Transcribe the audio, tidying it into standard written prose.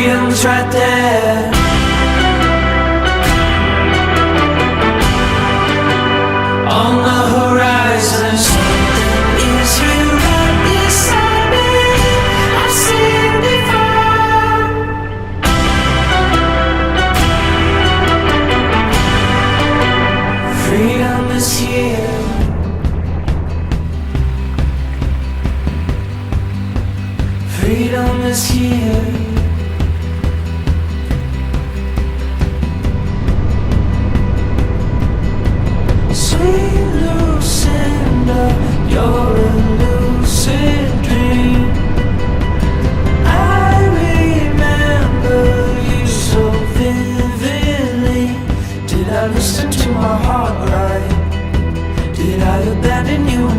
freedom's right there. On the horizon, something is here right beside me. I've seen before. Freedom is here. Freedom is here. Sweet Lucinda, you're a lucid dream. I remember you so vividly. Did I listen to my heart right? Did I abandon you?